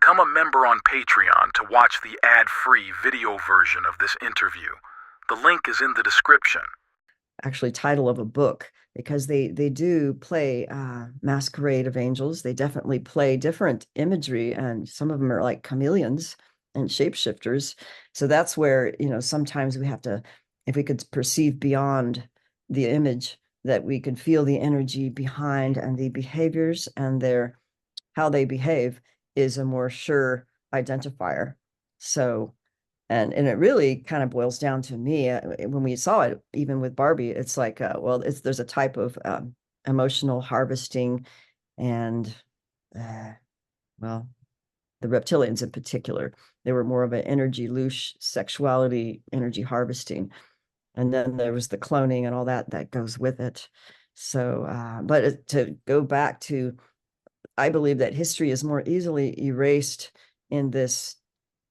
Become a member on Patreon to watch the ad-free video version of this interview. The link is in the description. Actually title of a book, because they do play Masquerade of Angels. They definitely play different imagery, and some of them are like chameleons and shapeshifters. So that's where, sometimes we have to, if we could perceive beyond the image, that we could feel the energy behind, and the behaviors and their how they behave is a more sure identifier. So, and it really kind of boils down to me, when we saw it, even with Barbie, it's like, well, there's a type of emotional harvesting, and uh, well, the reptilians in particular, they were more of an energy loose sexuality, energy harvesting, and then there was the cloning and all that goes with it. So, but to go back to, I believe that history is more easily erased in this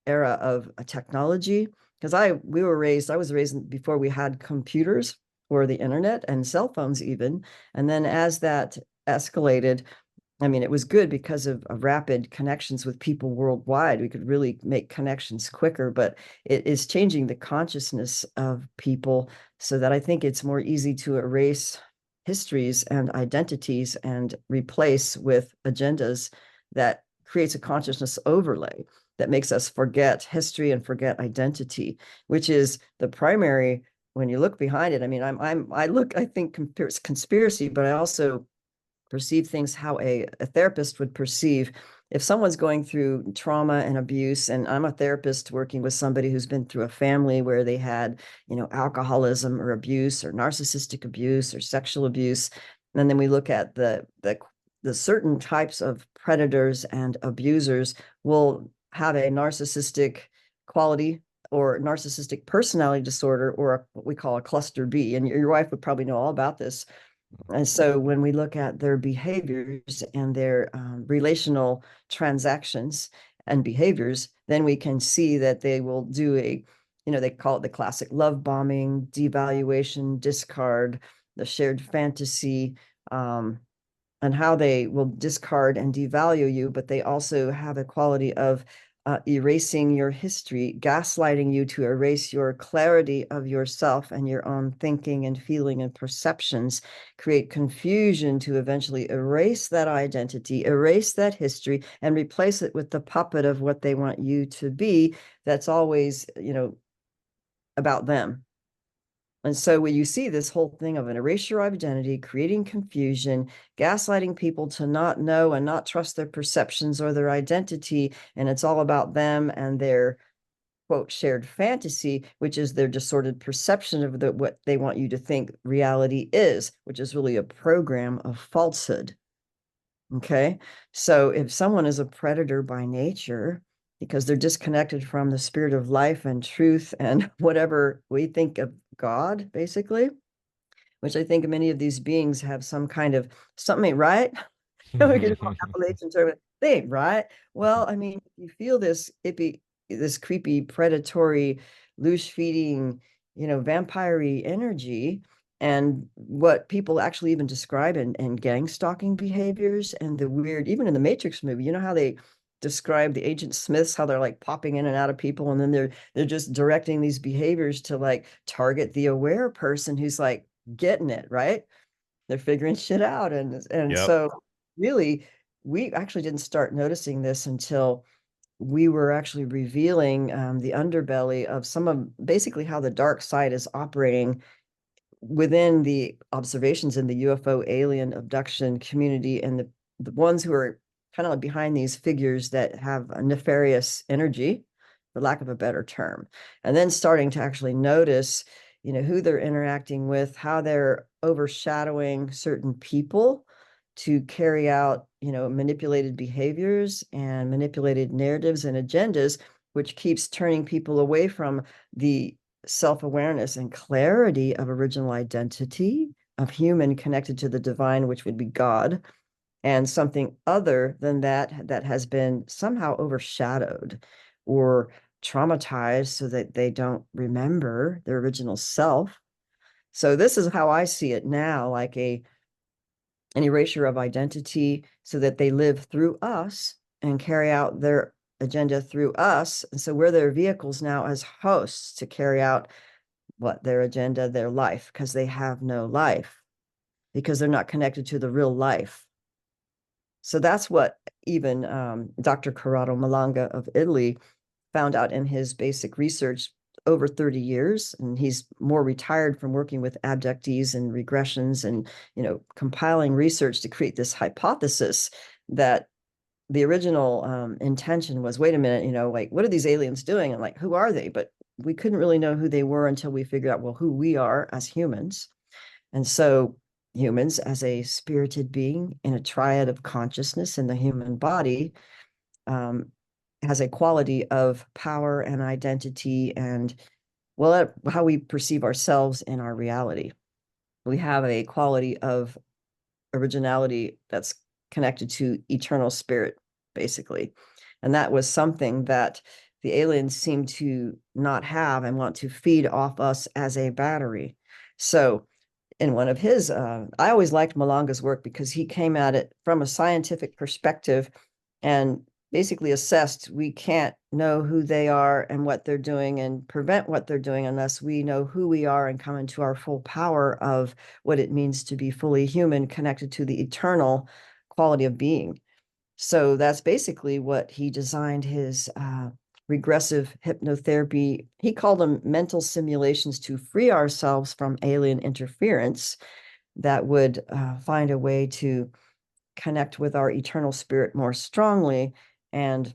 era of a technology, because I was raised before we had computers or the internet and cell phones even. And then as that escalated, I mean, it was good because of rapid connections with people worldwide. We could really make connections quicker, but it is changing the consciousness of people, so that I think it's more easy to erase histories and identities and replace with agendas that creates a consciousness overlay that makes us forget history and forget identity, which is the primary. When you look behind it, I mean, I think conspiracy, but I also perceive things how a therapist would perceive if someone's going through trauma and abuse. And I'm a therapist working with somebody who's been through a family where they had, alcoholism or abuse or narcissistic abuse or sexual abuse. And then we look at the certain types of predators and abusers will have a narcissistic quality or narcissistic personality disorder, or what we call a cluster B. And your wife would probably know all about this. And so when we look at their behaviors and their relational transactions and behaviors, then we can see that they will do they call it the classic love bombing, devaluation, discard, the shared fantasy, and how they will discard and devalue you, but they also have a quality of erasing your history, gaslighting you to erase your clarity of yourself and your own thinking and feeling and perceptions, create confusion to eventually erase that identity, erase that history, and replace it with the puppet of what they want you to be. That's always, about them. And so when you see this whole thing of an erasure of identity, creating confusion, gaslighting people to not know and not trust their perceptions or their identity, and it's all about them and their quote shared fantasy, which is their distorted perception of what they want you to think reality is, which is really a program of falsehood. Okay. So if someone is a predator by nature, because they're disconnected from the spirit of life and truth and whatever we think of God, basically, which I think many of these beings have some kind of something ain't right. We could call Appalachian term, they ain't right. Well, I mean, you feel this creepy, predatory, loose feeding, vampire-y energy, and what people actually even describe in gang stalking behaviors, and the weird, even in the Matrix movie, you know how they describe the Agent Smiths, how they're like popping in and out of people, and then they're just directing these behaviors to like target the aware person who's like getting it, right? They're figuring shit out. And Yep. so really, we actually didn't start noticing this until we were actually revealing the underbelly of some of basically how the dark side is operating within the observations in the UFO alien abduction community, and the ones who are kind of behind these figures that have a nefarious energy, for lack of a better term. And then starting to actually notice, who they're interacting with, how they're overshadowing certain people to carry out, manipulated behaviors and manipulated narratives and agendas, which keeps turning people away from the self-awareness and clarity of original identity of human connected to the divine, which would be God, and something other than that has been somehow overshadowed or traumatized so that they don't remember their original self. So this is how I see it now, like an erasure of identity so that they live through us and carry out their agenda through us. And so we're their vehicles now as hosts to carry out what their agenda, their life, because they have no life, because they're not connected to the real life. So that's what even Dr. Corrado Malanga of Italy found out in his basic research over 30 years. And he's more retired from working with abductees and regressions and, compiling research to create this hypothesis that the original intention was, wait a minute, like, what are these aliens doing? And like, who are they? But we couldn't really know who they were until we figured out, well, who we are as humans. And so humans as a spirited being in a triad of consciousness in the human body um, has a quality of power and identity and, well, how we perceive ourselves in our reality. We have a quality of originality that's connected to eternal spirit, basically. And that was something that the aliens seem to not have and want to feed off us as a battery. So in one of his, I always liked Malanga's work because he came at it from a scientific perspective and basically assessed we can't know who they are and what they're doing and prevent what they're doing unless we know who we are and come into our full power of what it means to be fully human, connected to the eternal quality of being. So that's basically what he designed his regressive hypnotherapy. He called them mental simulations to free ourselves from alien interference that would find a way to connect with our eternal spirit more strongly and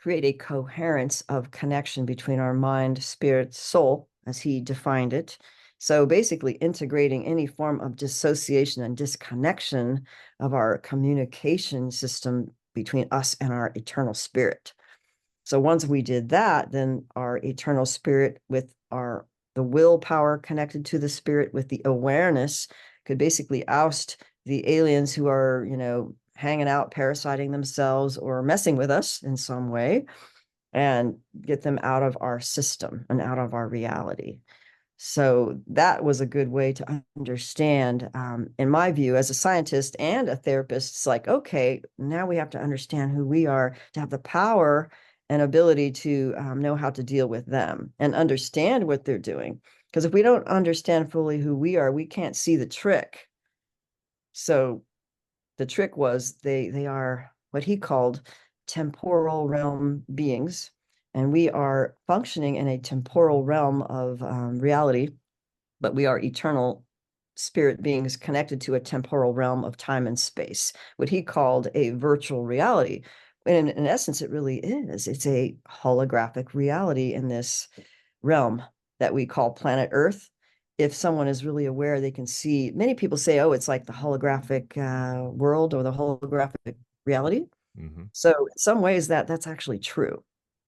create a coherence of connection between our mind, spirit, soul, as he defined it. So basically integrating any form of dissociation and disconnection of our communication system between us and our eternal spirit. So once we did that, then our eternal spirit with the willpower connected to the spirit with the awareness could basically oust the aliens who are, hanging out, parasiting themselves or messing with us in some way and get them out of our system and out of our reality. So that was a good way to understand, in my view, as a scientist and a therapist, it's like, okay, now we have to understand who we are to have the power and ability to know how to deal with them and understand what they're doing. Because if we don't understand fully who we are, we can't see the trick. So the trick was they are what he called temporal realm beings, and we are functioning in a temporal realm of reality, but we are eternal spirit beings connected to a temporal realm of time and space, what he called a virtual reality. And in essence, it really is. It's a holographic reality in this realm that we call planet Earth. If someone is really aware, they can see. Many people say, oh, it's like the holographic world or the holographic reality. Mm-hmm. So in some ways that's actually true.